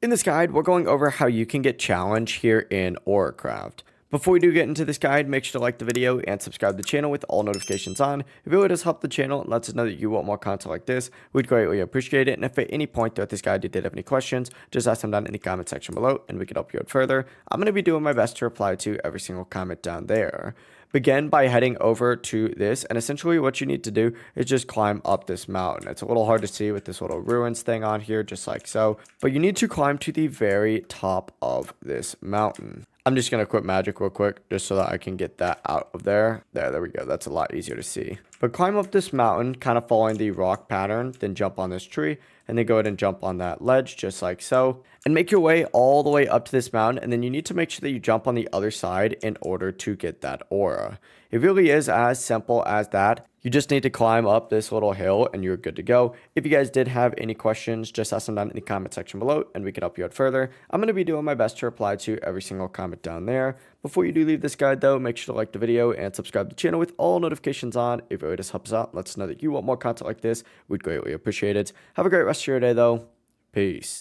In this guide, we're going over how you can get challenge here in AuraCraft. Before we do get into this guide, make sure to like the video and subscribe to the channel with all notifications on. It really does help the channel and lets us know that you want more content like this. We'd greatly appreciate it. And if at any point throughout this guide you did have any questions, just ask them down in the comment section below and we can help you out further. I'm going to be doing my best to reply to every single comment down there. Begin by heading over to this, and essentially what you need to do is just climb up this mountain. It's a little hard to see with this little ruins thing on here, just like so, but you need to climb to the very top of this mountain. I'm just going to quit magic real quick just so that I can get that out of there. There we go. That's a lot easier to see. But climb up this mountain, kind of following the rock pattern, then jump on this tree, and then go ahead and jump on that ledge just like so. And make your way all the way up to this mountain, and then you need to make sure that you jump on the other side in order to get that aura. It really is as simple as that. You just need to climb up this little hill and you're good to go. If you guys did have any questions, just ask them down in the comment section below and we can help you out further. I'm going to be doing my best to reply to every single comment down there. Before you do leave this guide though, make sure to like the video and subscribe to the channel with all notifications on. If it really just helps out, lets us know that you want more content like this. We'd greatly appreciate it. Have a great rest of your day though. Peace.